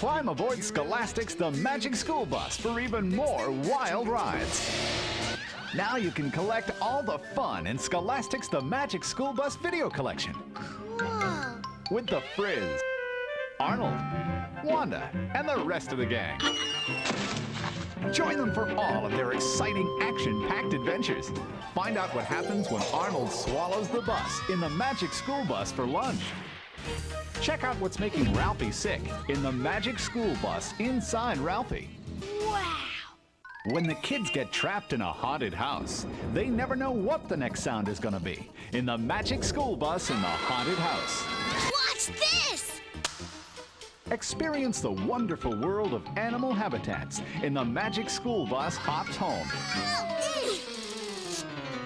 Climb aboard Scholastic's The Magic School Bus for even more wild rides. Now you can collect all the fun in Scholastic's The Magic School Bus video collection. Cool. With the Frizz, Arnold, Wanda, and the rest of the gang. Join them for all of their exciting action-packed adventures. Find out what happens when Arnold swallows the bus in the Magic School Bus for lunch. Check out what's making Ralphie sick in the Magic School Bus inside Ralphie. Wow. When the kids get trapped in a haunted house, they never know what the next sound is going to be in the Magic School Bus in the haunted house. Watch this! Experience the wonderful world of animal habitats in the Magic School Bus Hops Home.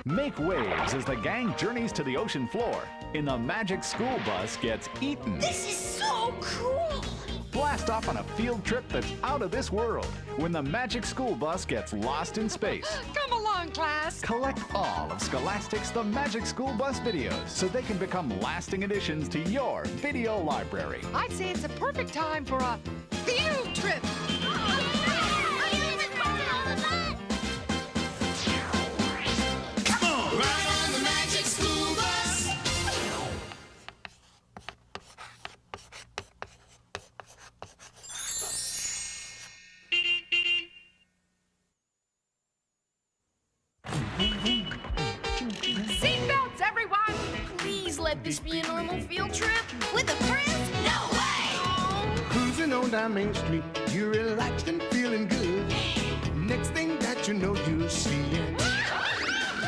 Make waves as the gang journeys to the ocean floor in the Magic School Bus Gets Eaten. This is so cool! Blast off on a field trip that's out of this world when the Magic School Bus gets lost in space. Come along, class. Collect all of Scholastic's The Magic School Bus videos so they can become lasting additions to your video library. I'd say it's a perfect time for a field trip. Come on, ride on the Magic School Bus. Seatbelts, everyone. Please let this be a normal field trip. With a Frizz? No way! Cruising on down Main Street, you're relaxed and feeling good. Next thing that you know, you're seeing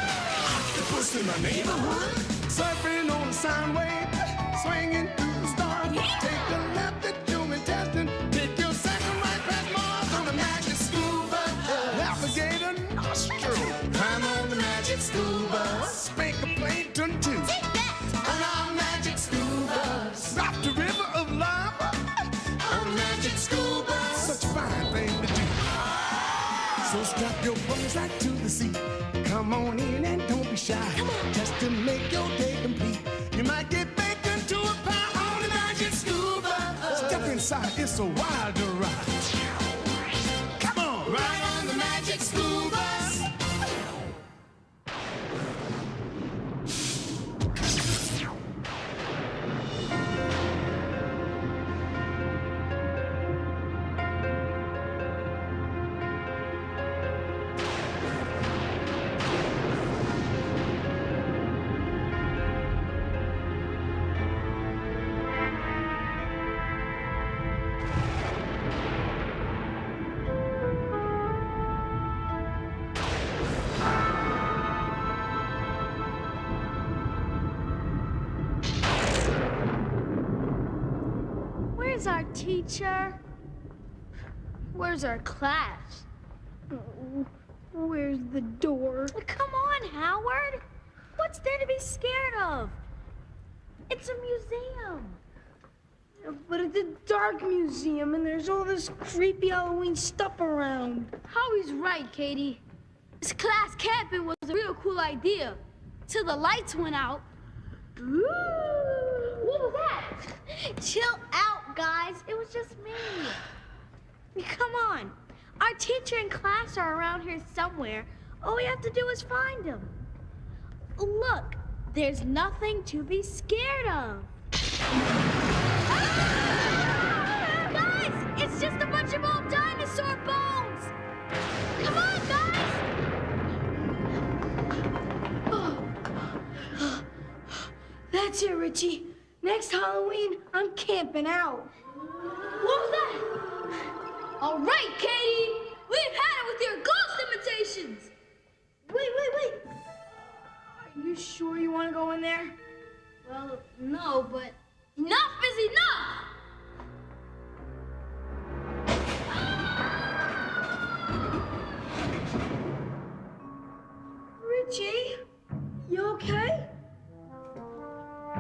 octopus in the neighborhood, surfing on a sound wave, swinging through the stars. Take a left at human testing, take your second right past Mars on the Magic School Bus. Alligator nostril, climb on the Magic School Bus, spank a plankton too. Take that! On our Magic School Bus, drop the river of lava on the Magic School Bus. Such a fine thing to do. So strap your boys right to the seat. Come on in and don't be shy. Just to make your day complete. You might get baked into a pie on the Magic School Bus. Step inside, it's a wild ride. Come on, ride on the Magic School Bus. Where's our teacher? Where's our class? Where's the door? Come on, Howard. What's there to be scared of? It's a museum. But it's a dark museum, and there's all this creepy Halloween stuff around. Howie's right, Katie. This class camping was a real cool idea. Till the lights went out. Ooh, what was that? Chill out, guys. It was just me. Come on. Our teacher and class are around here somewhere. All we have to do is find them. Look, there's nothing to be scared of. Ah! Guys, it's just a bunch of old dinosaur bones. Come on, guys. That's it, Richie. Next Halloween, I'm camping out. What was that? All right, Katie. We've had it with your ghost imitations. Wait. Are you sure you want to go in there? Well, no, but enough is enough. Richie, you okay?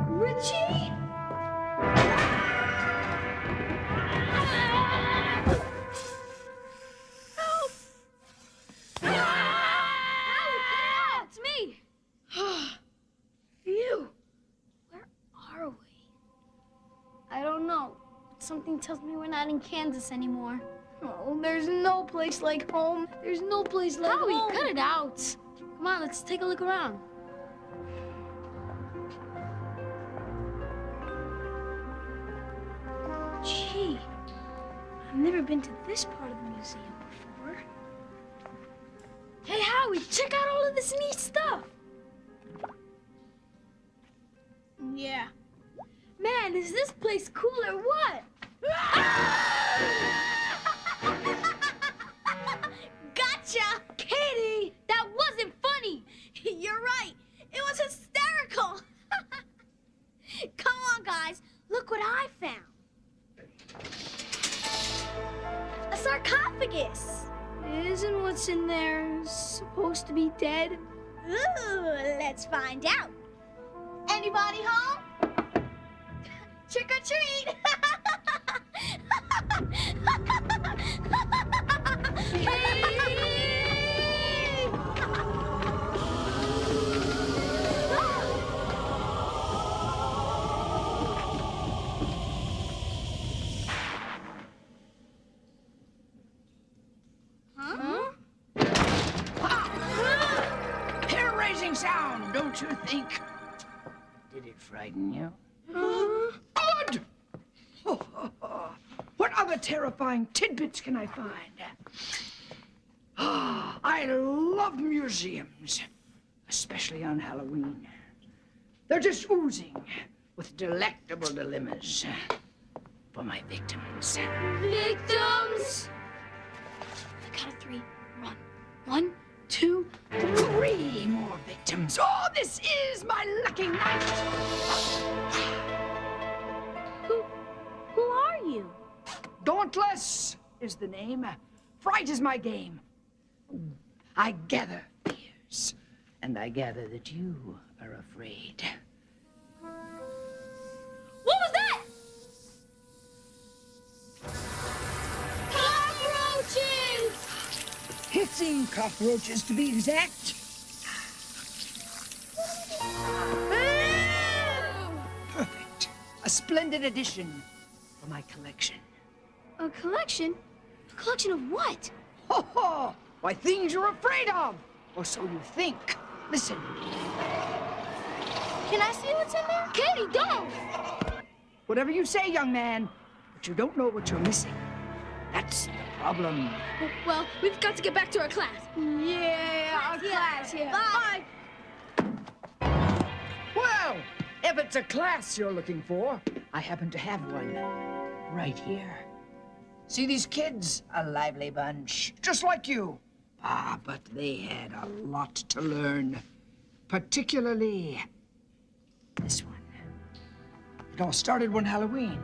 Richie? Help! It's me. You. Where are we? I don't know. It's Something tells me we're not in Kansas anymore. Oh, there's no place like home. There's no place like home. Howie, cut it out. Come on, let's take a look around. Gee, I've never been to this part of the museum before. Hey, Howie, check out all of this neat stuff. Yeah. Man, is this place cool or what? Gotcha! Katie, that wasn't funny. You're right. It was hysterical. Come on, guys. Look what I found. A sarcophagus. Isn't what's in there supposed to be dead? Ooh, let's find out. Anybody home? Trick or treat! Hair-raising sound, don't you think? Did it frighten you? Good! What other terrifying tidbits can I find? I love museums, especially on Halloween. They're just oozing with delectable dilemmas for my victims. Victims! I count of 3. Run. 1, 2, 3 more victims. Oh, this is my lucky night! Who are you? Dauntless is the name. Fright is my game. I gather fears, and I gather that you are afraid. What was that? Cockroaches! Hissing cockroaches, to be exact. Perfect. A splendid addition for my collection. A collection? A collection of what? Ho ho! Why, things you're afraid of, or so you think. Listen. Can I see what's in there? Katie, don't! Whatever you say, young man, but you don't know what you're missing. That's the problem. Well, we've got to get back to our class. Yeah, our class, yeah. Bye. Well, if it's a class you're looking for, I happen to have one right here. See these kids? A lively bunch, just like you. Ah, but they had a lot to learn, particularly this one. It all started one Halloween.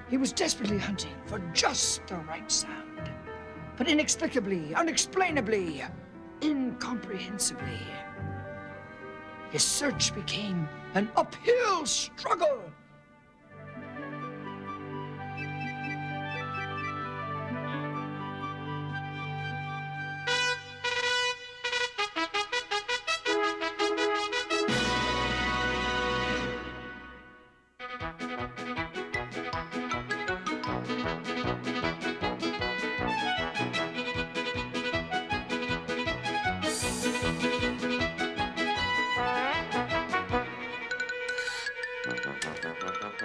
He was desperately hunting for just the right sound, but inexplicably, unexplainably, incomprehensibly, his search became an uphill struggle.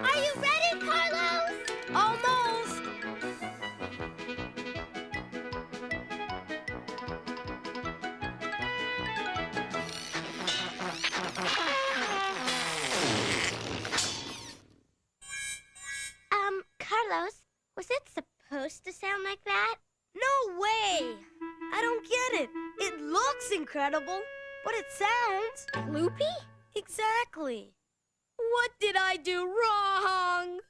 Are you ready, Carlos? Almost. Carlos, was it supposed to sound like that? No way! I don't get it. It looks incredible, but it sounds... loopy? Exactly. What did I do wrong?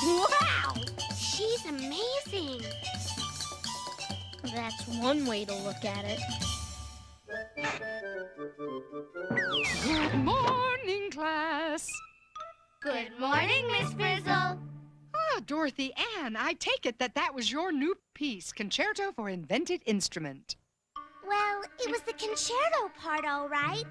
Wow! She's amazing. That's one way to look at it. Good morning, class. Good morning, Miss Frizzle. Ah, Dorothy Ann, I take it that was your new piece, Concerto for Invented Instrument. Well, it was the concerto part, all right,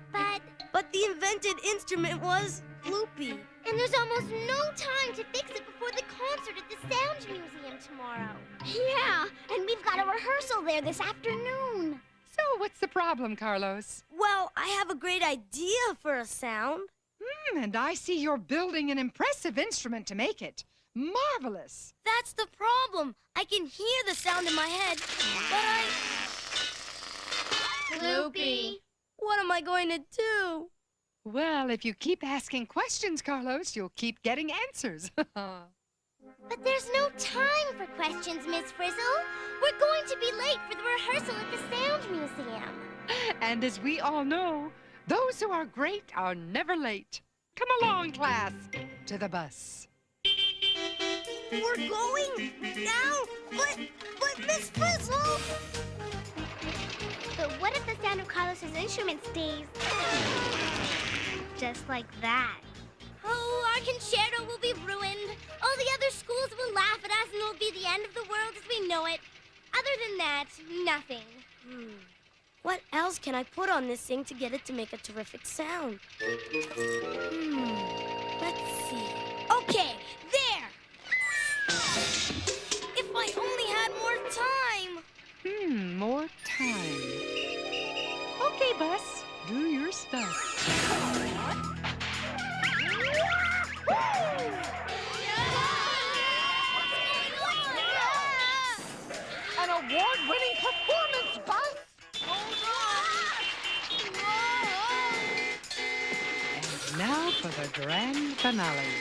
but the invented instrument was Floopy. And there's almost no time to fix it before the concert at the Sound Museum tomorrow. Yeah, and we've got a rehearsal there this afternoon. So what's the problem, Carlos? Well, I have a great idea for a sound. And I see you're building an impressive instrument to make it. Marvelous. That's the problem. I can hear the sound in my head, but Floopy. What am I going to do? Well, if you keep asking questions, Carlos, you'll keep getting answers. But there's no time for questions, Miss Frizzle. We're going to be late for the rehearsal at the Sound Museum. And as we all know, those who are great are never late. Come along, class, to the bus. We're going now? But Miss Frizzle! But what if the sound of Carlos's instrument stays just like that? Oh, our concerto will be ruined. All the other schools will laugh at us and it'll be the end of the world as we know it. Other than that, nothing. What else can I put on this thing to get it to make a terrific sound? Let's see. Okay, there! If I only had more time! More time. Okay, bus, do your stuff. An award-winning performance, Buzz! And now for the grand finale.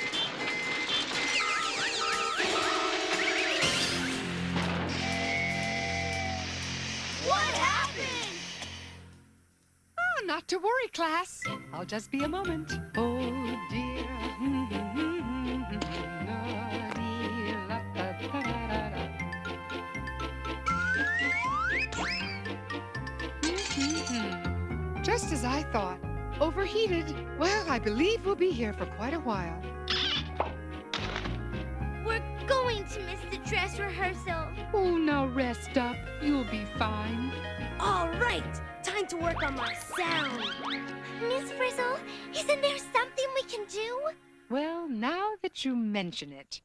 What happened? Oh, not to worry, class. I'll just be a moment. Oh, dear. Just as I thought. Overheated. Well, I believe we'll be here for quite a while. We're going to miss the dress rehearsal. Oh, now rest up. You'll be fine. All right, time to work on my sound. Miss Frizzle, isn't there something we can do? Well, now that you mention it.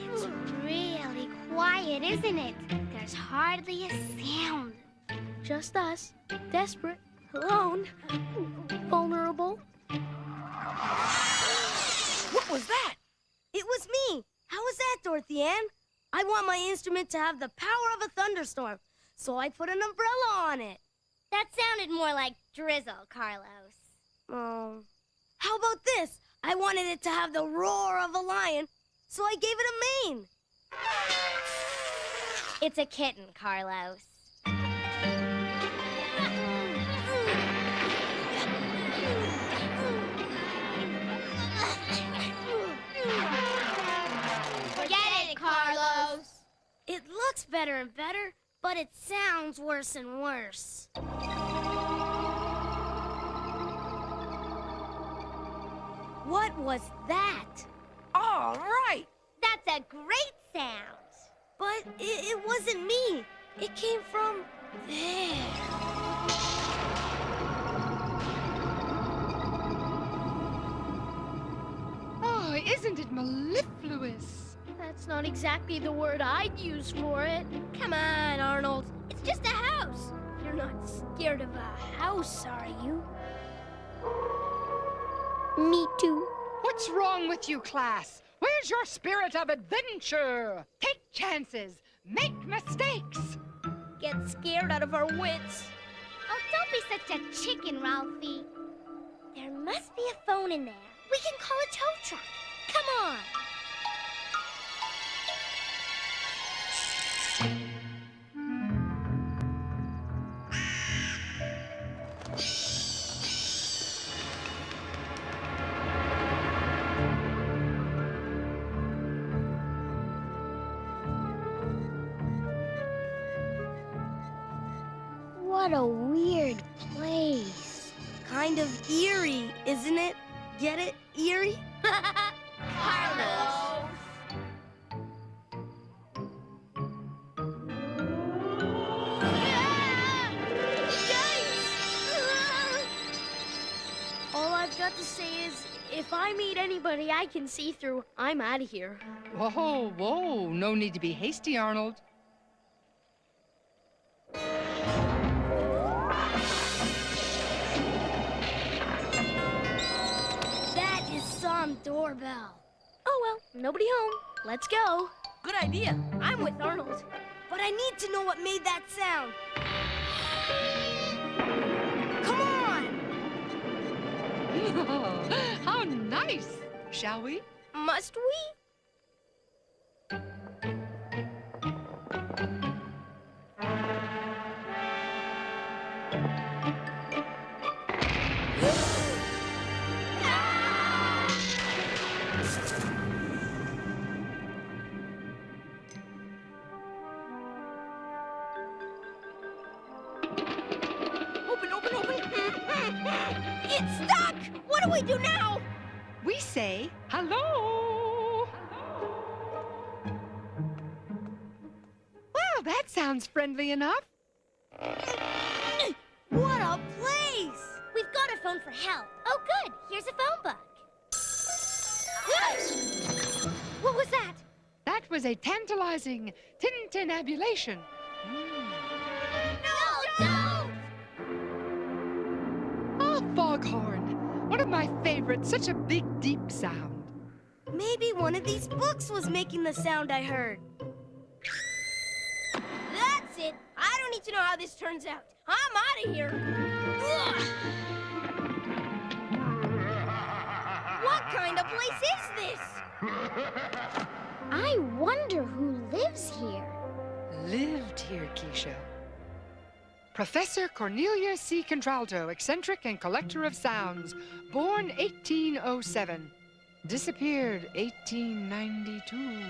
It's really quiet, isn't it? There's hardly a sound. Just us, desperate, alone, vulnerable. What was that? It was me. How was that, Dorothy Ann? I want my instrument to have the power of a thunderstorm, so I put an umbrella on it. That sounded more like drizzle, Carlos. Oh. How about this? I wanted it to have the roar of a lion, so I gave it a mane. It's a kitten, Carlos. Forget it, Carlos. It looks better and better, but it sounds worse and worse. What was that? All right! That's a great sound. But it wasn't me. It came from there. Oh, isn't it mellifluous? That's not exactly the word I'd use for it. Come on, Arnold. It's just a house. You're not scared of a house, are you? Me too. What's wrong with you, class? Where's your spirit of adventure? Take chances. Make mistakes. Get scared out of our wits. Oh, don't be such a chicken, Ralphie. There must be a phone in there. We can call a tow truck. Come on. What a weird place. Kind of eerie, isn't it? Get it? Eerie? Carlos! If I meet anybody I can see through, I'm out of here. Whoa, whoa. No need to be hasty, Arnold. That is some doorbell. Oh well, nobody home. Let's go. Good idea. I'm with Arnold. But I need to know what made that sound. Come on! How nice. Shall we? Must we? Open, open, open. It's stuck! What do we do now? We say hello. Well, that sounds friendly enough. What a place! We've got a phone for help. Oh, good. Here's a phone book. What was that? That was a tantalizing tintinabulation. No, don't! Oh, foghorn. One of my favorites. Such a big, deep sound. Maybe one of these books was making the sound I heard. That's it. I don't need to know how this turns out. I'm out of here. Ugh. What kind of place is this? I wonder who lives here. Lived here, Keisha. Professor Cornelia C. Contralto, eccentric and collector of sounds, born 1807, disappeared 1892.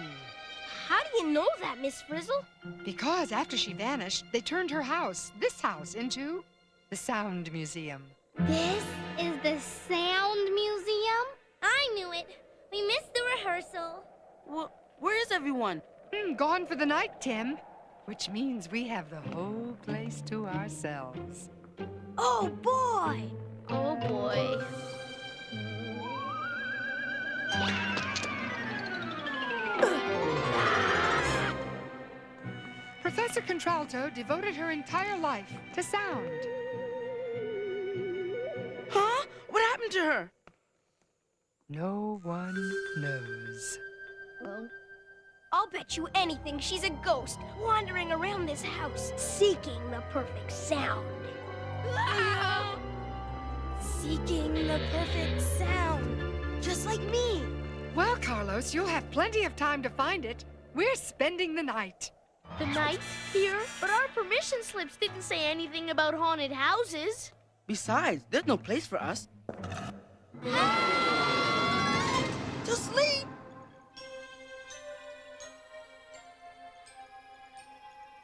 How do you know that, Miss Frizzle? Because after she vanished, they turned her house, this house, into the Sound Museum. This is the Sound Museum? I knew it. We missed the rehearsal. Well, where is everyone? Gone for the night, Tim. Which means we have the whole place to ourselves. Oh, boy! Oh boy. Professor Contralto devoted her entire life to sound. Huh? What happened to her? No one knows. I'll bet you anything she's a ghost wandering around this house, seeking the perfect sound. Ah! Seeking the perfect sound, just like me. Well, Carlos, you'll have plenty of time to find it. We're spending the night. The night here? But our permission slips didn't say anything about haunted houses. Besides, there's no place for us. To sleep!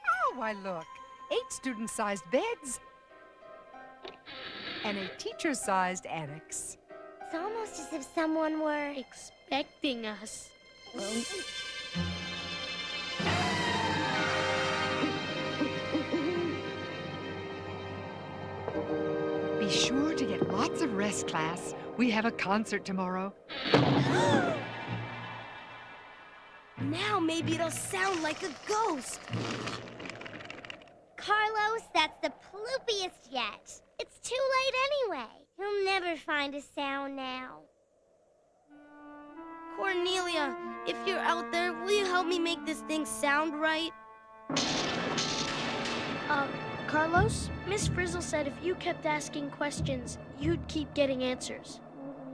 Oh, why look. 8 student-sized beds. And a teacher-sized annex. It's almost as if someone were... Expecting us. Be sure to get lots of rest, class. We have a concert tomorrow. Now maybe it'll sound like a ghost. Carlos, that's the ploopiest yet. It's too late anyway. You'll never find a sound now. Cornelia, if you're out there, will you help me make this thing sound right? Carlos, Miss Frizzle said if you kept asking questions, you'd keep getting answers.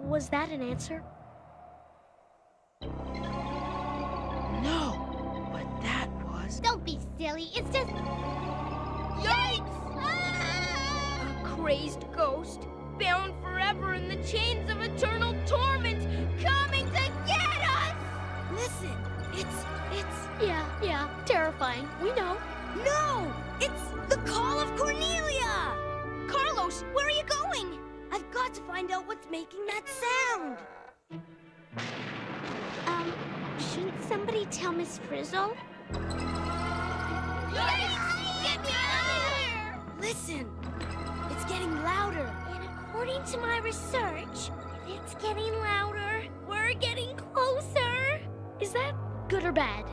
Was that an answer? No, but that was... Don't be silly. It's just... Yikes! A crazed ghost, bound forever in the chains of eternal torment, coming to get us! Listen, it's... Yeah, terrifying. We know. No! It's the call of Cornelia! Carlos, where are you going? I've got to find out what's making that sound. Shouldn't somebody tell Miss Frizzle? Yikes! Get me out of here! Listen, it's getting louder. And according to my research, if It's getting louder. We're getting closer. Is that good or bad?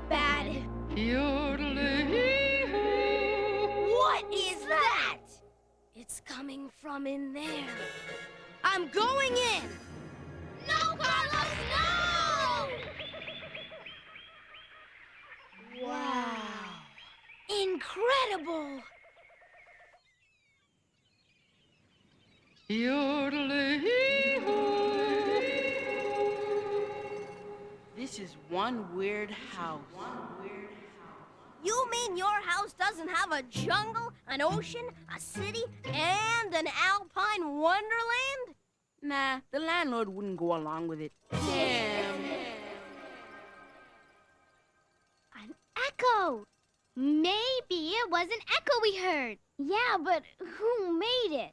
Bad. Yodeling-hee-hoo. What is that? It's coming from in there. I'm going in. No, Carlos, no! Wow. Incredible. Yodeling-hee-hoo. This is one weird house. You mean your house doesn't have a jungle, an ocean, a city, and an alpine wonderland? Nah, the landlord wouldn't go along with it. Damn. An echo. Maybe it was an echo we heard. Yeah, but who made it?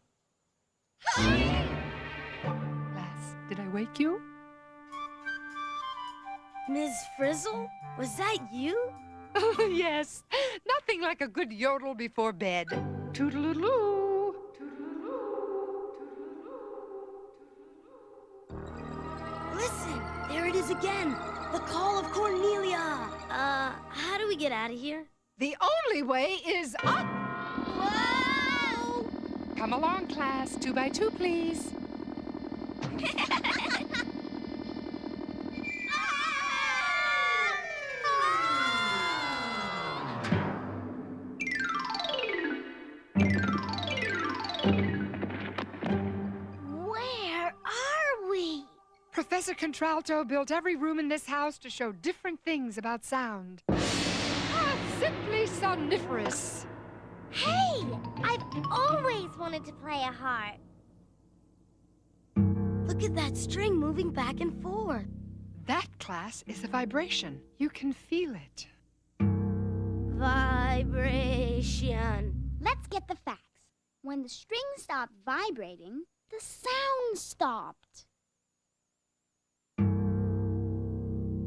Lass, did I wake you? Ms. Frizzle, was that you? Oh, yes. Nothing like a good yodel before bed. Toodaloo. Listen, there it is again. The call of Cornelia. How do we get out of here? The only way is up. Whoa! Come along, class. 2 by 2, please. Where are we? Professor Contralto built every room in this house to show different things about sound. Ah, simply soniferous. Hey, I've always wanted to play a harp. Look at that string moving back and forth. That, class, is a vibration. You can feel it. Vibration. Let's get the facts. When the string stopped vibrating, the sound stopped.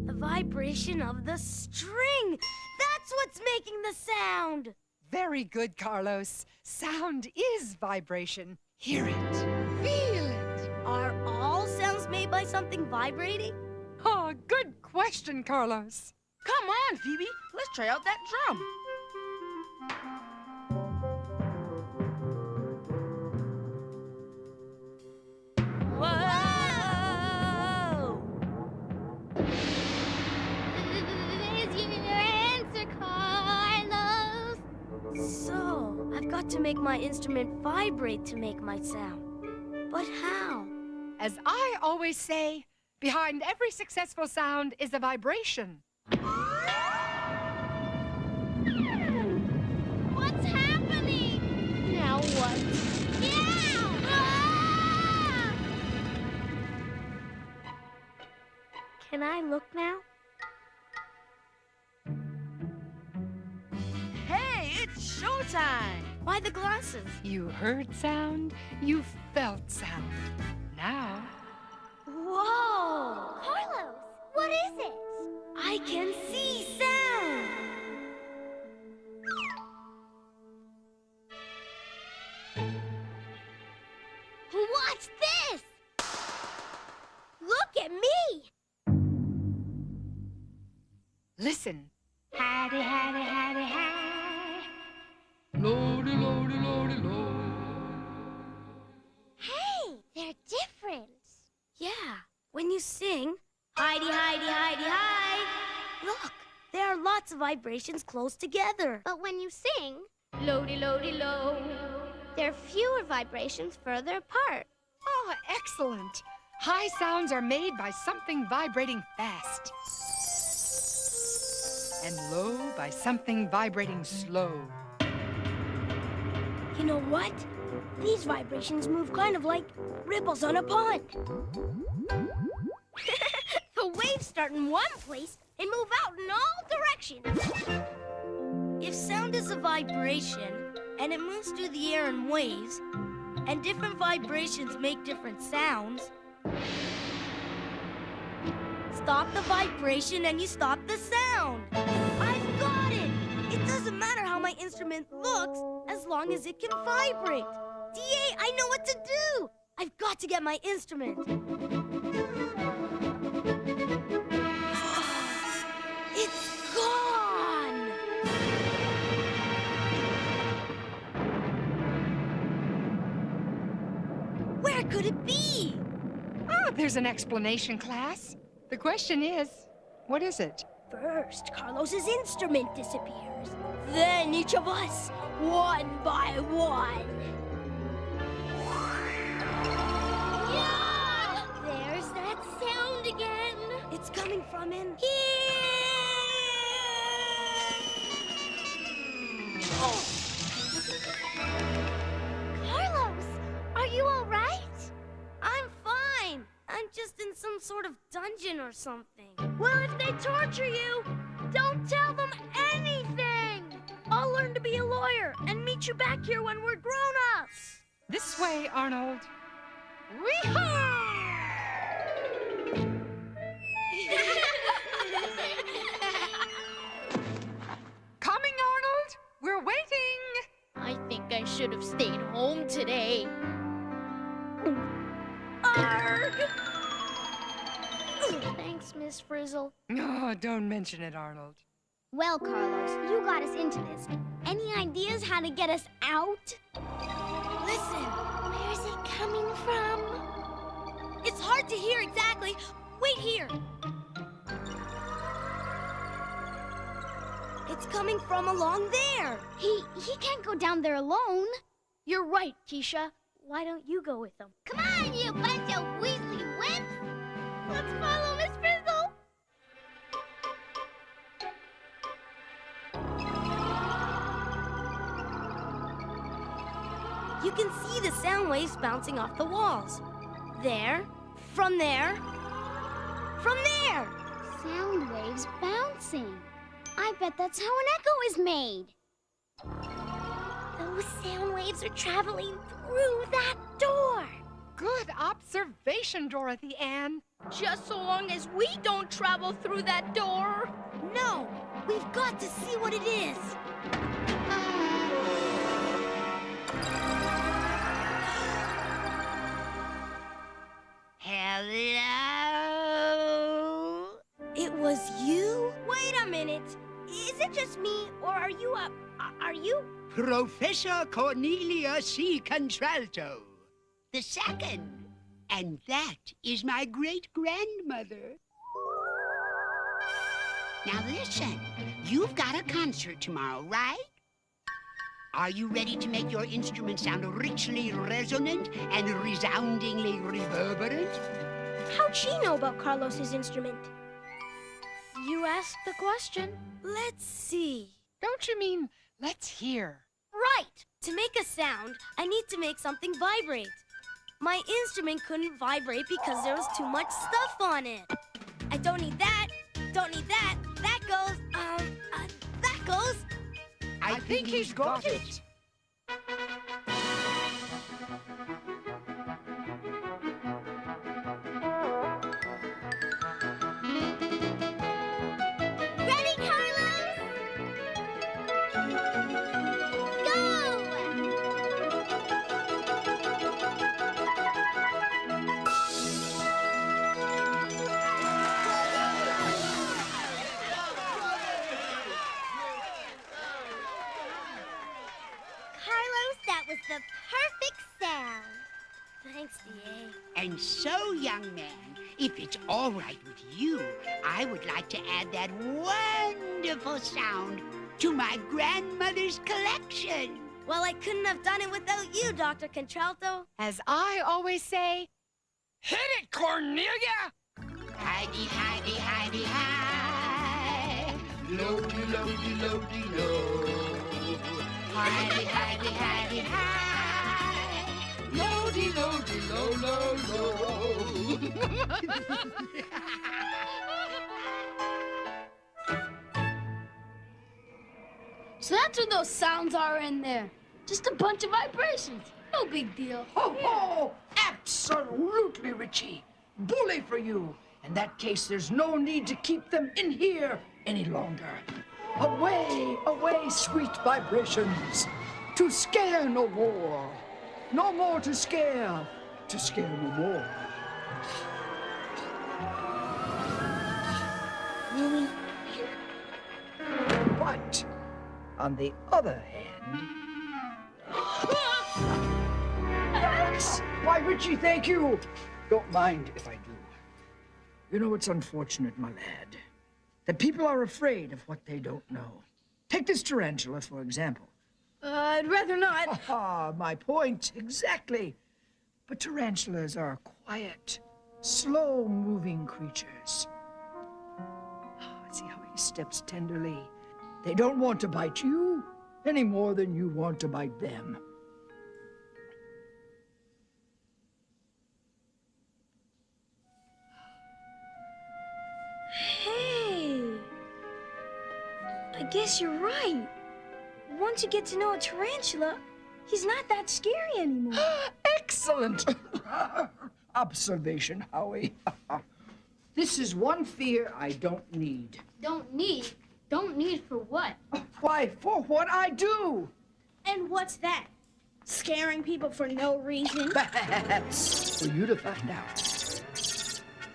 The vibration of the string. That's what's making the sound. Very good, Carlos. Sound is vibration. Hear it. Feel it. Are all sounds made by something vibrating? Oh, good question, Carlos. Come on, Phoebe. Let's try out that drum. Whoa! There's your answer, Carlos. So, I've got to make my instrument vibrate to make my sound. But how? As I always say, behind every successful sound is a vibration. What's happening? Now what? Yeah! Ah! Can I look now? Hey, it's showtime. Why the glasses? You heard sound, you felt sound. Now, Whoa! Carlos, what is it? I can see sound! Watch this! Look at me! listen. Hattie, hattie, hattie, hattie. Lordy, lordy, lordy, lordy. Hey, they're different. Yeah, when you sing, Heidi, Heidi, Heidi, hi. Look, there are lots of vibrations close together. But when you sing, lodi, lodi, lo, there are fewer vibrations further apart. Oh, excellent. High sounds are made by something vibrating fast. And low by something vibrating slow. You know what? These vibrations move kind of like ripples on a pond. The waves start in one place and move out in all directions. If sound is a vibration and it moves through the air in waves, and different vibrations make different sounds, stop the vibration and you stop the sound. I've got it! It doesn't matter how my instrument looks as long as it can vibrate. DA, I know what to do! I've got to get my instrument. It's gone! Where could it be? Oh, there's an explanation, class. The question is, what is it? First, Carlos's instrument disappears. Then each of us, one by one. Yeah! There's that sound again. It's coming from in here. Oh. Carlos, are you all right? I'm fine. I'm just in some sort of dungeon or something. Well, if they torture you, don't tell them anything. I'll learn to be a lawyer and meet you back here when we're grown-ups. This way, Arnold. Wee-haw! Coming, Arnold. We're waiting. I think I should have stayed home today. Arg! Thanks, Miss Frizzle. Oh, don't mention it, Arnold. Well, Carlos, you got us into this. Any ideas how to get us out? Listen, Where's it coming from? it's hard to hear exactly. Wait here. It's coming from along there. He can't go down there alone. You're right, Keisha. Why don't you go with them? Come on, you bunch of Weasley wimps! Let's follow Miss Frizzle! You can see the sound waves bouncing off the walls. There, from there, from there. Sound waves bouncing. I bet that's how an echo is made. Those sound waves are traveling through that door. Good observation, Dorothy Ann. Just so long as we don't travel through that door. No, we've got to see what it is. Hello? It was you? Wait a minute. Is it just me, or are you Professor Cornelia C. Contralto, the second. And that is my great-grandmother. Now listen, you've got a concert tomorrow, right? Are you ready to make your instrument sound richly resonant and resoundingly reverberant? How'd she know about Carlos's instrument? You asked the question. Let's see. Don't you mean, let's hear? Right. To make a sound, I need to make something vibrate. My instrument couldn't vibrate because there was too much stuff on it. I don't need that. Don't need that. That goes, that goes. I think he's got it. Ready, Carlos? Go! Carlos, that was the perfect sound. Thanks, D.A. And so, young man, if it's all right with you, I would like to add that wonderful sound to my grandmother's collection. Well, I couldn't have done it without you, Dr. Contralto. As I always say, hit it, Cornelia! Hidey, hidey, hidey, hi. Lody, lody, lody, lo. Hidey, hidey, hidey, hi. Lody, lody, lo, lo, lo. So that's what those sounds are in there. Just a bunch of vibrations. No big deal. Ho, ho! Absolutely, Richie. Bully for you. In that case, there's no need to keep them in here any longer. Away, away, sweet vibrations. To scare no more. No more to scare. to scare me more. Really? But, on the other hand... Yes! Why, Richie, thank you! Don't mind if I do. You know, it's unfortunate, my lad, that people are afraid of what they don't know. Take this tarantula, for example. I'd rather not. Ah, my point, exactly. But tarantulas are quiet, slow-moving creatures. See how he steps tenderly. They don't want to bite you any more than you want to bite them. Hey, I guess you're right. Once you get to know a tarantula, he's not that scary anymore. Excellent observation, Howie. This is one fear I don't need. Don't need? Don't need for what? Why, for what I do. And what's that? Scaring people for no reason? Bats, for you to find out.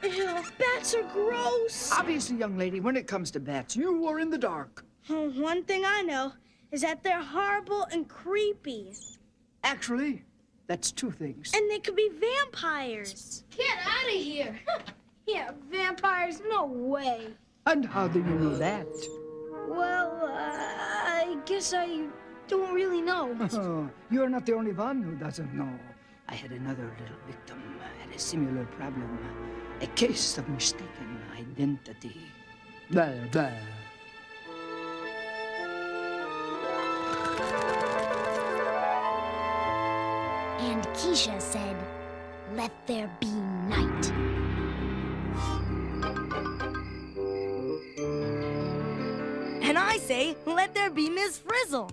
Ew, bats are gross. Obviously, young lady, when it comes to bats, you are in the dark. One thing I know is that they're horrible and creepy. Actually, that's two things. And they could be vampires. Get out of here! Yeah, vampires, no way. And how do you know that? Well, I guess I don't really know. You're not the only one who doesn't know. I had another little victim, had a similar problem. A case of mistaken identity. Blah, blah. And Keisha said, "Let there be night." And I say, let there be Miss Frizzle.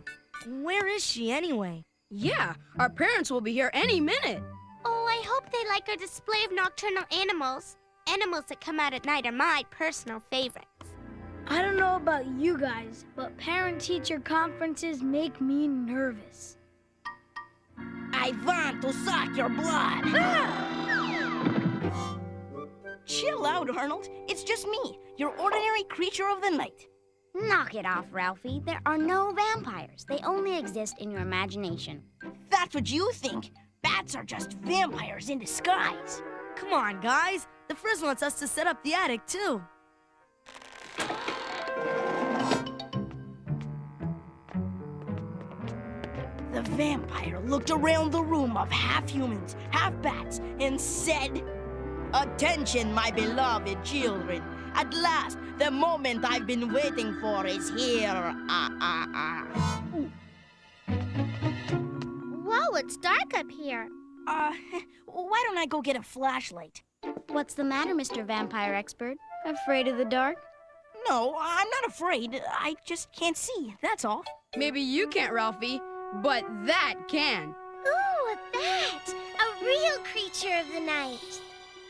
Where is she anyway? Yeah, our parents will be here any minute. Oh, I hope they like our display of nocturnal animals. Animals that come out at night are my personal favorites. I don't know about you guys, but parent-teacher conferences make me nervous. I want to suck your blood. Chill out, Arnold. It's just me, your ordinary creature of the night. Knock it off, Ralphie. There are no vampires. They only exist in your imagination. That's what you think. Bats are just vampires in disguise. Come on, guys. The Frizz wants us to set up the attic, too. The vampire looked around the room of half humans, half bats, and said, "Attention, my beloved children. At last, the moment I've been waiting for is here. Whoa, it's dark up here. Why don't I go get a flashlight?" What's the matter, Mr. Vampire Expert? Afraid of the dark? No, I'm not afraid. I just can't see, that's all. Maybe you can't, Ralphie, but that can. Ooh, that! A real creature of the night.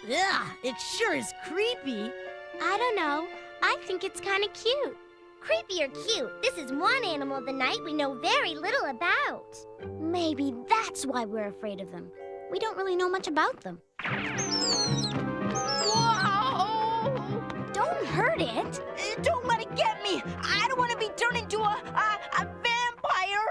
Ugh, it sure is creepy. I don't know. I think it's kind of cute. Creepy or cute, this is one animal of the night we know very little about. Maybe that's why we're afraid of them. We don't really know much about them. Whoa! Don't hurt it. Don't let it get me. I don't want to be turned into a vampire.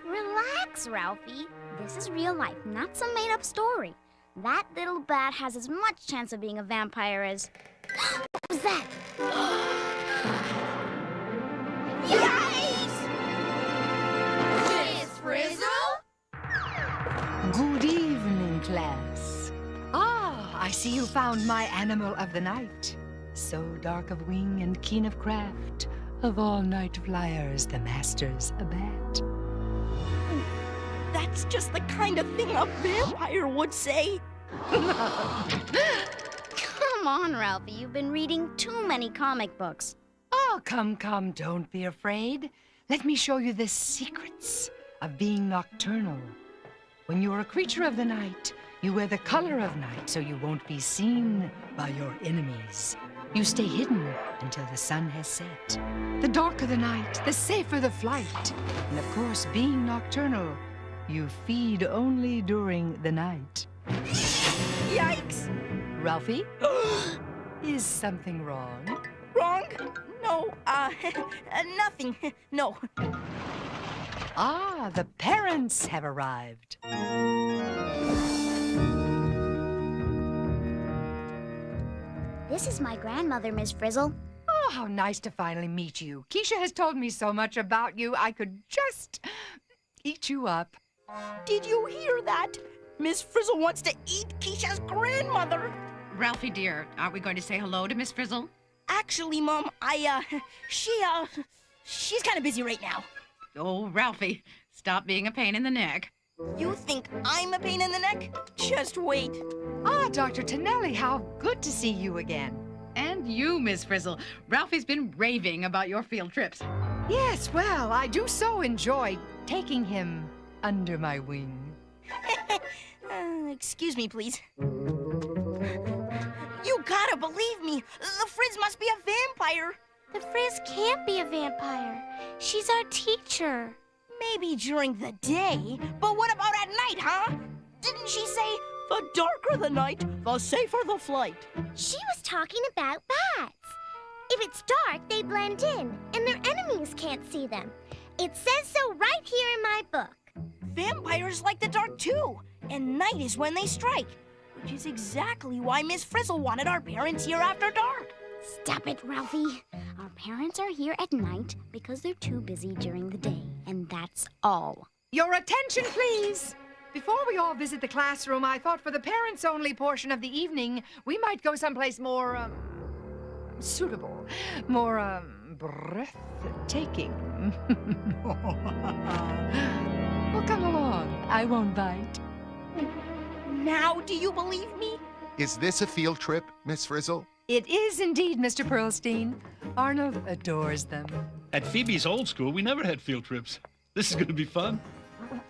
Relax, Ralphie. This is real life, not some made-up story. That little bat has as much chance of being a vampire as... What was that? Yikes! Miss Frizzle? Good evening, class. Ah, I see you found my animal of the night. So dark of wing and keen of craft, of all night flyers, the master's a bat. That's just the kind of thing a vampire would say. Come on, Ralphie. You've been reading too many comic books. Oh, come, don't be afraid. Let me show you the secrets of being nocturnal. When you're a creature of the night, you wear the color of night so you won't be seen by your enemies. You stay hidden until the sun has set. The darker the night, the safer the flight. And of course, being nocturnal, you feed only during the night. Yikes! Ralphie? Is something wrong? Wrong? No, nothing. No. Ah, the parents have arrived. This is my grandmother, Miss Frizzle. Oh, how nice to finally meet you. Keisha has told me so much about you, I could just eat you up. Did you hear that? Miss Frizzle wants to eat Keisha's grandmother. Ralphie, dear, aren't we going to say hello to Miss Frizzle? Actually, Mom, she's kind of busy right now. Oh, Ralphie, stop being a pain in the neck. You think I'm a pain in the neck? Just wait. Ah, Dr. Tonelli, how good to see you again. And you, Miss Frizzle. Ralphie's been raving about your field trips. Yes, well, I do so enjoy taking him under my wing. Excuse me, please. You gotta believe me. The Frizz must be a vampire. The Frizz can't be a vampire. She's our teacher. Maybe during the day, but what about at night, huh? Didn't she say, the darker the night, the safer the flight? She was talking about bats. If it's dark, they blend in, and their enemies can't see them. It says so right here in my book. Vampires like the dark too, and night is when they strike, which is exactly why Miss Frizzle wanted our parents here after dark. Stop it, Ralphie. Our parents are here at night because they're too busy during the day, and that's all. Your attention, please. Before we all visit the classroom, I thought for the parents-only portion of the evening, we might go someplace more, suitable, more, breathtaking. Well, come along. I won't bite. Now do you believe me? Is this a field trip, Miss Frizzle? It is indeed, Mr. Pearlstein. Arnold adores them. At Phoebe's old school, we never had field trips. This is going to be fun.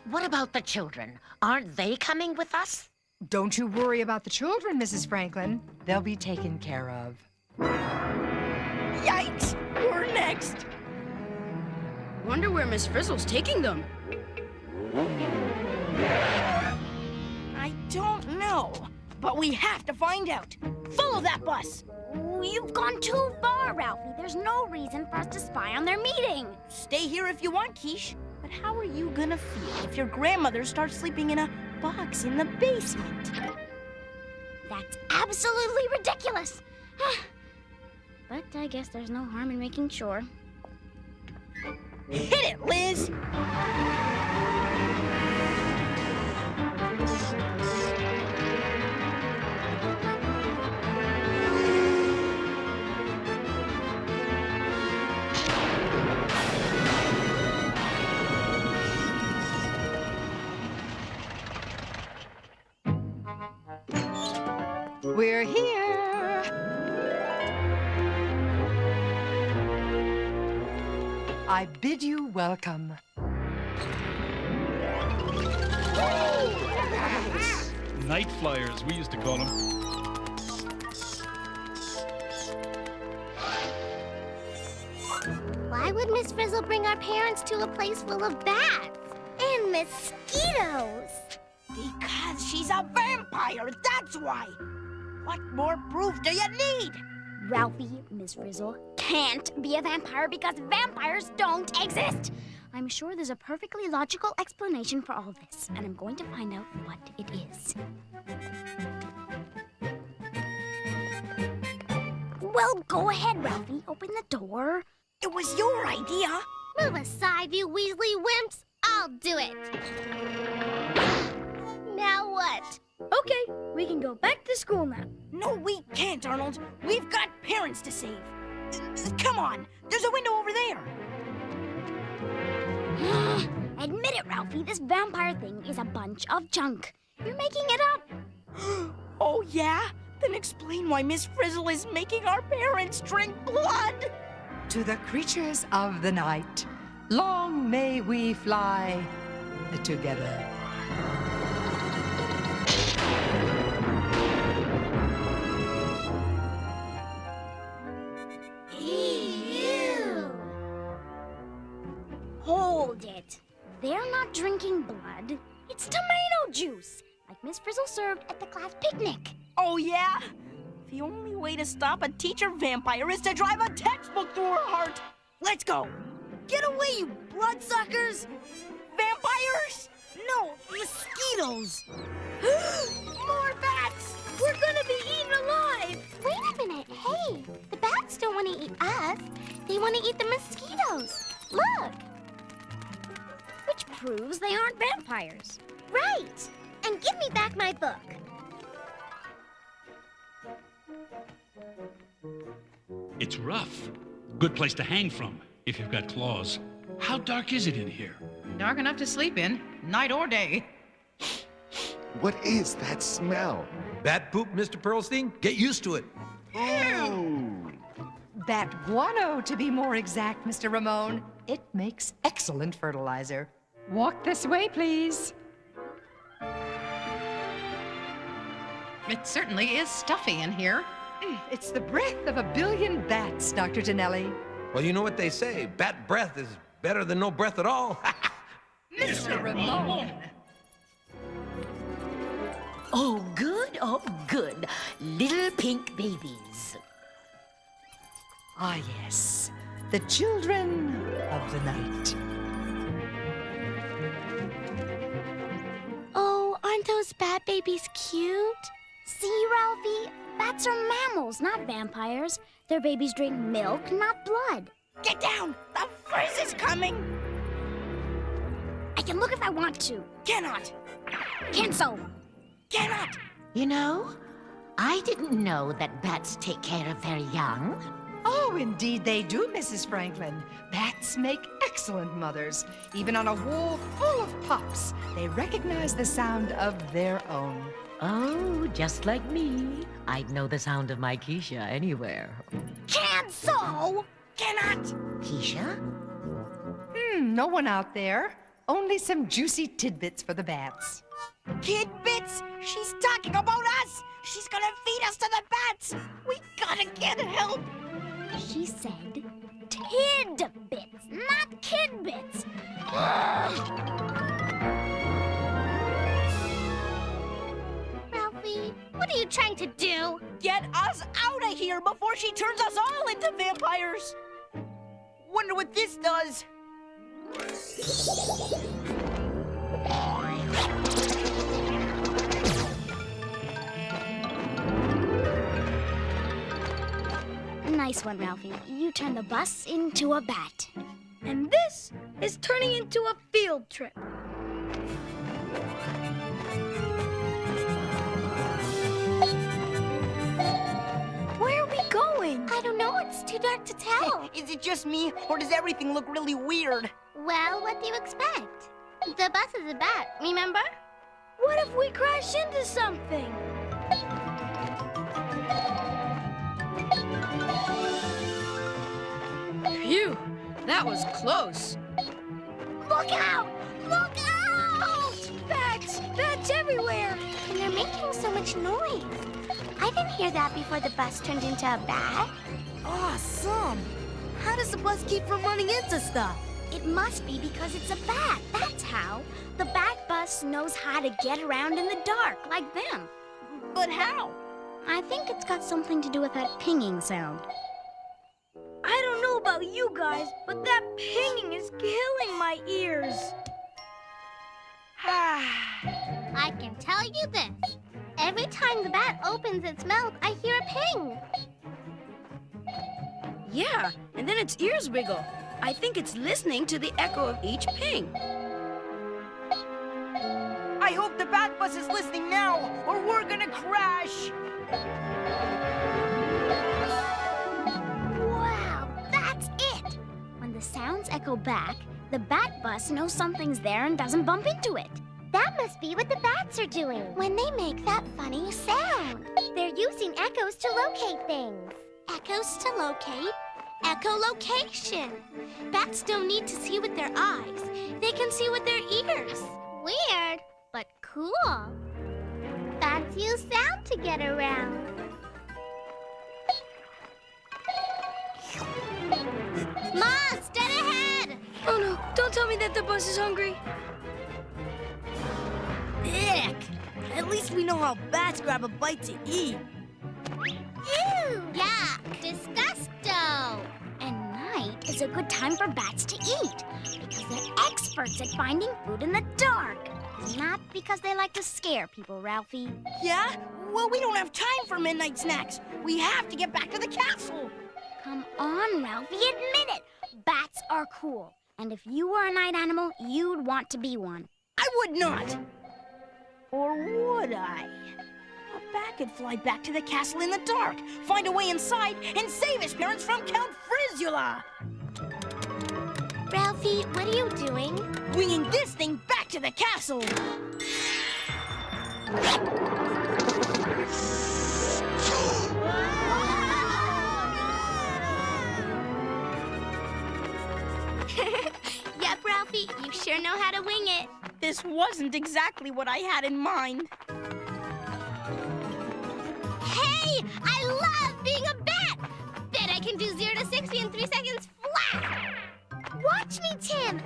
What about the children? Aren't they coming with us? Don't you worry about the children, Mrs. Franklin. They'll be taken care of. Yikes! We're next. Wonder where Miss Frizzle's taking them. I don't know, but we have to find out. Follow that bus. You've gone too far, Ralphie. There's no reason for us to spy on their meeting. Stay here if you want, Quiche. But how are you gonna feel if your grandmother starts sleeping in a box in the basement? That's absolutely ridiculous. But I guess there's no harm in making sure. Hit it, Liz! We're here. I bid you welcome. Night flyers, we used to call them. Why would Miss Frizzle bring our parents to a place full of bats and mosquitoes? Because she's a vampire, that's why. What more proof do you need? Ralphie, Miss Frizzle can't be a vampire because vampires don't exist. I'm sure there's a perfectly logical explanation for all this, and I'm going to find out what it is. Well, go ahead, Ralphie. Open the door. It was your idea. Move aside, you Weasley wimps. I'll do it. Now what? Okay, we can go back to school now. No, we can't, Arnold. We've got parents to save. Come on, there's a window over there. Admit it, Ralphie, this vampire thing is a bunch of junk. You're making it up. Oh, yeah? Then explain why Miss Frizzle is making our parents drink blood. To the creatures of the night, long may we fly together. Ew. Hold it. They're not drinking blood. It's tomato juice, like Miss Frizzle served at the class picnic. Oh, yeah? The only way to stop a teacher vampire is to drive a textbook through her heart. Let's go. Get away, you bloodsuckers! Vampires? No, mosquitoes! More bats! We're gonna be eaten alive! Wait a minute. Hey, the bats don't want to eat us. They want to eat the mosquitoes. Look. Which proves they aren't vampires. Right. And give me back my book. It's rough. Good place to hang from if you've got claws. How dark is it in here? Dark enough to sleep in, night or day. What is that smell? Bat poop, Mr. Pearlstein? Get used to it. Bat guano, to be more exact, Mr. Ramon. It makes excellent fertilizer. Walk this way, please. It certainly is stuffy in here. It's the breath of a billion bats, Dr. Tonelli. Well, you know what they say. Bat breath is better than no breath at all. Mr. Ramon! Oh, good, oh, good. Little pink babies. Ah, yes. The children of the night. Oh, aren't those bat babies cute? See, Ralphie? Bats are mammals, not vampires. Their babies drink milk, not blood. Get down! The Frizz is coming! I can look if I want to. Cannot! Cancel! Cannot! You know, I didn't know that bats take care of their young. Oh, indeed they do, Mrs. Franklin. Bats make excellent mothers. Even on a wall full of pups, they recognize the sound of their own. Oh, just like me. I'd know the sound of my Keisha anywhere. Cancel! Cannot! Keisha? No one out there. Only some juicy tidbits for the bats. Tidbits? She's talking about us! She's gonna feed us to the bats! We gotta get help! She said tidbits, not kidbits. Ralphie, what are you trying to do? Get us out of here before she turns us all into vampires! Wonder what this does. Nice one, Ralphie. You turned the bus into a bat. And this is turning into a field trip. Where are we going? I don't know. It's too dark to tell. Is it just me, or does everything look really weird? Well, what do you expect? The bus is a bat, remember? What if we crash into something? Phew, that was close. Look out! Look out! Bats! Bats everywhere! And they're making so much noise. I didn't hear that before the bus turned into a bat. Awesome! How does the bus keep from running into stuff? It must be because it's a bat. That's how. The bat bus knows how to get around in the dark, like them. But how? I think it's got something to do with that pinging sound. I don't know about you guys, but that pinging is killing my ears. I can tell you this. Every time the bat opens its mouth, I hear a ping. Yeah, and then its ears wiggle. I think it's listening to the echo of each ping. I hope the bat bus is listening now, or we're gonna crash. Wow, that's it! When the sounds echo back, the bat bus knows something's there and doesn't bump into it. That must be what the bats are doing when they make that funny sound. They're using echoes to locate things. Echoes to locate? Echolocation. Bats don't need to see with their eyes. They can see with their ears. Weird, but cool. Bats use sound to get around. Moss, dead ahead! Oh no, don't tell me that the bus is hungry. Ick! At least we know how bats grab a bite to eat. Ew! Yuck! Disgusto! And night is a good time for bats to eat because they're experts at finding food in the dark. Not because they like to scare people, Ralphie. Yeah? Well, we don't have time for midnight snacks. We have to get back to the castle. Come on, Ralphie, admit it. Bats are cool. And if you were a night animal, you'd want to be one. I would not. Or would I? A bat could fly back to the castle in the dark, find a way inside, and save his parents from Count Frizzle. Ralphie, what are you doing? Winging this thing back to the castle. Yep, Ralphie, you sure know how to wing it. This wasn't exactly what I had in mind. Hey, I love being a bat! Bet I can do 0 to 60 in 3 seconds flat! Watch me, Tim!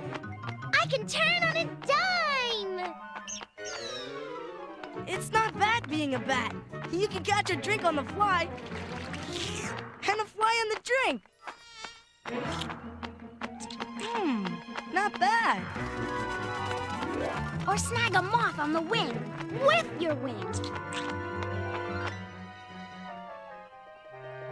I can turn on a dime! It's not bad being a bat. You can catch a drink on the fly, and a fly on the drink. Not bad. Or snag a moth on the wing with your wings.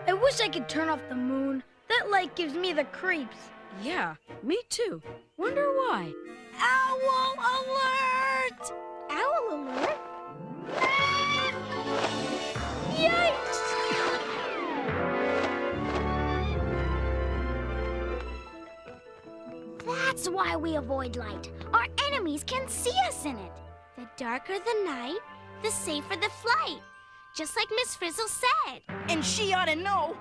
I wish I could turn off the moon. That light gives me the creeps. Yeah, me too. Wonder why. Owl alert! Owl alert? Yikes! That's why we avoid light. Our enemies can see us in it. The darker the night, the safer the flight. Just like Miss Frizzle said. And she ought to know.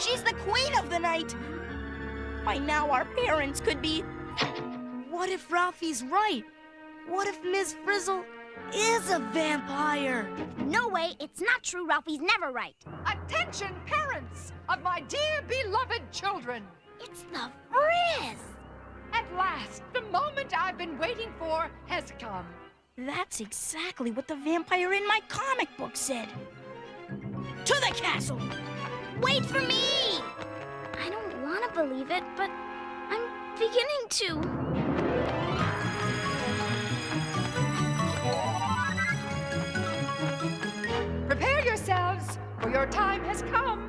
She's the queen of the night. By now our parents could be... What if Ralphie's right? What if Miss Frizzle is a vampire? No way, it's not true. Ralphie's never right. Attention, parents of my dear beloved children. It's the Frizz. At last, the moment I've been waiting for has come. That's exactly what the vampire in my comic book said. To the castle! Wait for me! I don't want to believe it, but I'm beginning to. Prepare yourselves, for your time has come.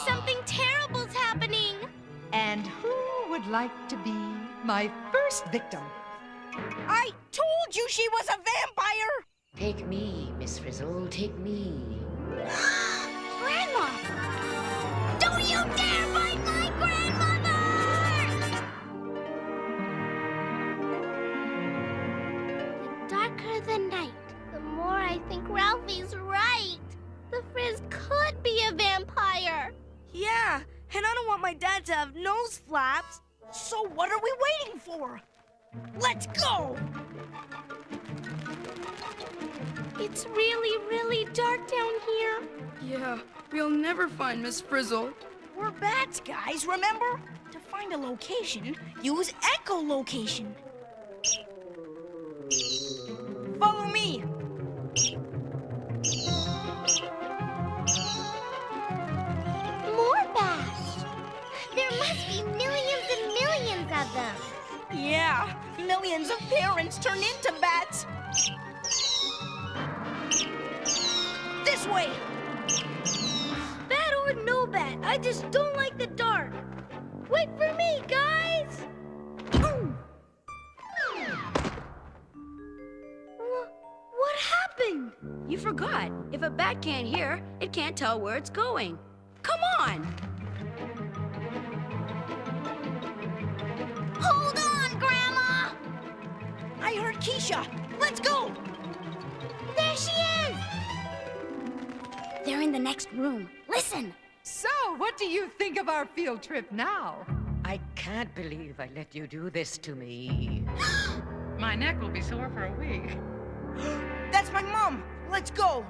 Something terrible's happening. And who would like to be my first victim? I told you she was a vampire! Take me, Miss Frizzle, take me. Grandma! Don't you dare bite my grandmother! The darker the night, the more I think Ralphie's right. The Frizz could be a vampire. Yeah, and I don't want my dad to have nose flaps. So what are we waiting for? Let's go! It's really, really dark down here. Yeah, we'll never find Miss Frizzle. We're bats, guys, remember? To find a location, use echolocation. Follow me. More bats. There must be millions and millions of them. Yeah, millions of parents turn into bats. This way. Bat or no bat, I just don't like the dark. Wait for me, guys! What happened? You forgot. If a bat can't hear, it can't tell where it's going. Come on! Hold on, Grandma! I heard Keisha. Let's go! There she is! They're in the next room. Listen! So, what do you think of our field trip now? I can't believe I let you do this to me. My neck will be sore for a week. That's my mom. Let's go.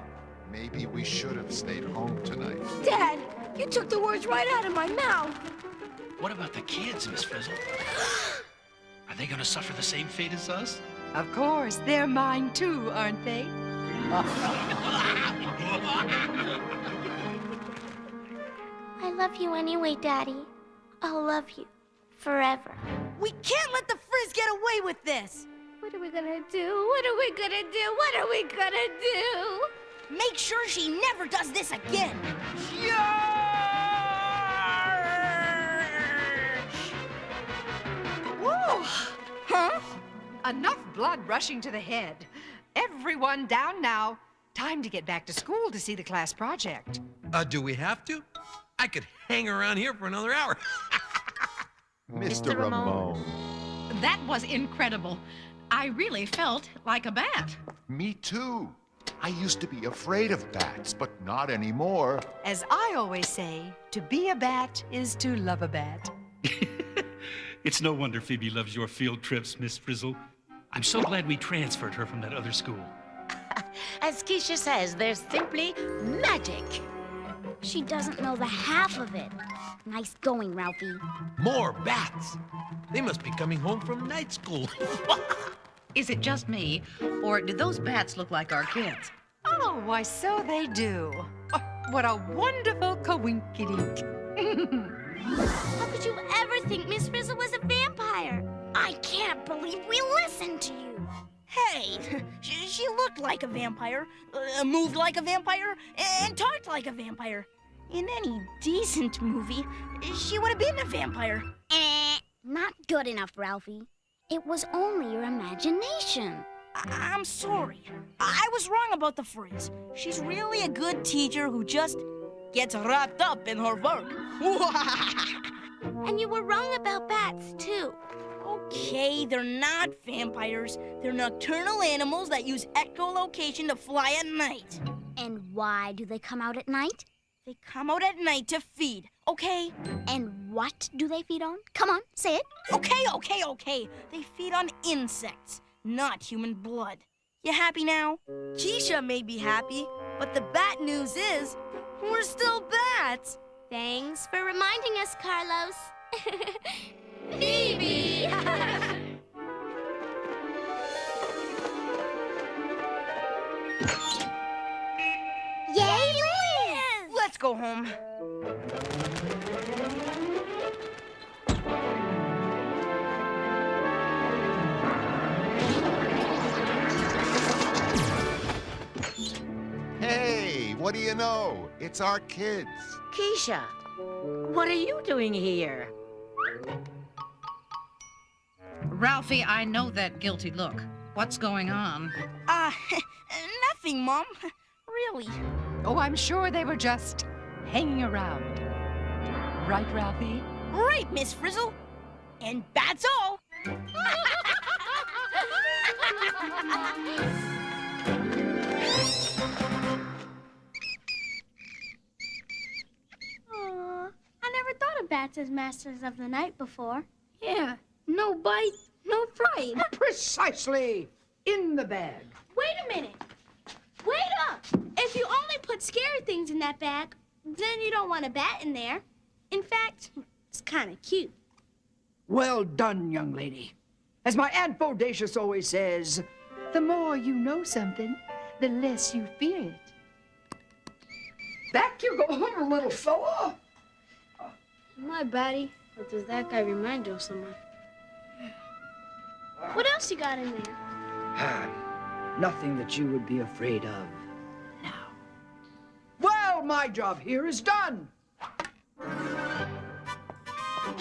Maybe we should have stayed home tonight. Dad, you took the words right out of my mouth. What about the kids, Miss Frizzle? Are they gonna suffer the same fate as us? Of course, they're mine too, aren't they? I love you anyway, Daddy. I'll love you forever. We can't let the Frizz get away with this. What are we gonna do? What are we gonna do? What are we gonna do? Make sure she never does this again. Whoa! Huh? Enough blood rushing to the head. Everyone down now. Time to get back to school to see the class project. Do we have to? I could hang around here for another hour. Mr. Ramon. That was incredible. I really felt like a bat. Me too. I used to be afraid of bats, but not anymore. As I always say, to be a bat is to love a bat. It's no wonder Phoebe loves your field trips, Miss Frizzle. I'm so glad we transferred her from that other school. As Keisha says, there's simply magic. She doesn't know the half of it. Nice going, Ralphie. More bats. They must be coming home from night school. Is it just me, or do those bats look like our kids? Oh, why, so they do. Oh, what a wonderful coinkydink. How could you ever think Miss Frizzle was a vampire? I can't believe we listened to you. Hey, she looked like a vampire, moved like a vampire, and talked like a vampire. In any decent movie, she would have been a vampire. Not good enough, Ralphie. It was only your imagination. I'm sorry. I was wrong about the Frizz. She's really a good teacher who just gets wrapped up in her work. And you were wrong about bats, too. Okay, they're not vampires. They're nocturnal animals that use echolocation to fly at night. And why do they come out at night? They come out at night to feed, okay? And what do they feed on? Come on, say it. Okay. They feed on insects, not human blood. You happy now? Keisha may be happy, but the bat news is we're still bats. Thanks for reminding us, Carlos. Phoebe! Yay, Liz! Let's go home. Hey, what do you know? It's our kids. Keisha, what are you doing here? Ralphie, I know that guilty look. What's going on? Nothing, Mom. Really. Oh, I'm sure they were just hanging around. Right, Ralphie? Right, Miss Frizzle. And that's all. Aw, I never thought of bats as masters of the night before. Yeah, no bite, no fright. Precisely. In the bag. Wait a minute. Wait up. If you only put scary things in that bag, then you don't want a bat in there. In fact, it's kind of cute. Well done, young lady. As my Aunt Bodacious always says, The more you know something, the less you fear it. back you go, little fella. My Batty, what does that guy remind you of someone? What else you got in there? Nothing that you would be afraid of now. Well, my job here is done.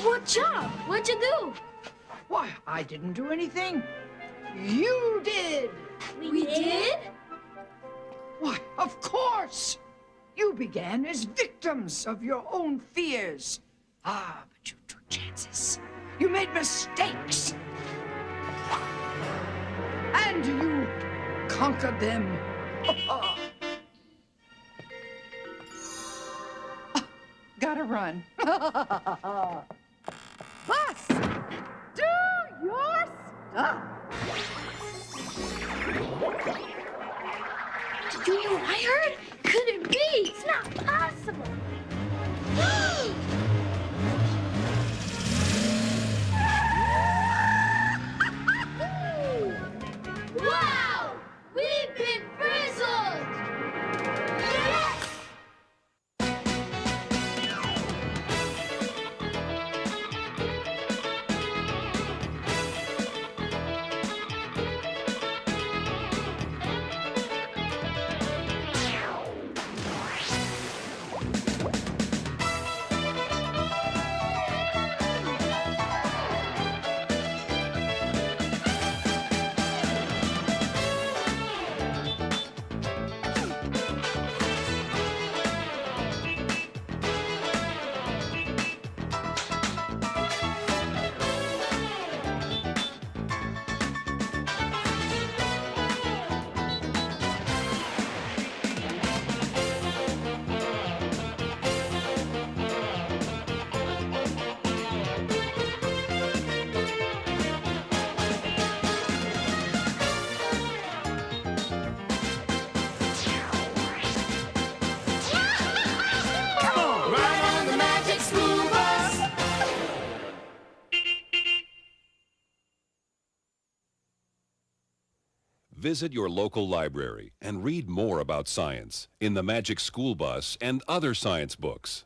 What job? What'd you do? Why, I didn't do anything. You did. We did? Why, of course. You began as victims of your own fears. Ah, but you took chances. You made mistakes. And you conquered them. Gotta run. Bus, do your stuff. Did you hear what I heard? Could it be? It's not possible. Visit your local library and read more about science in the Magic School Bus and other science books.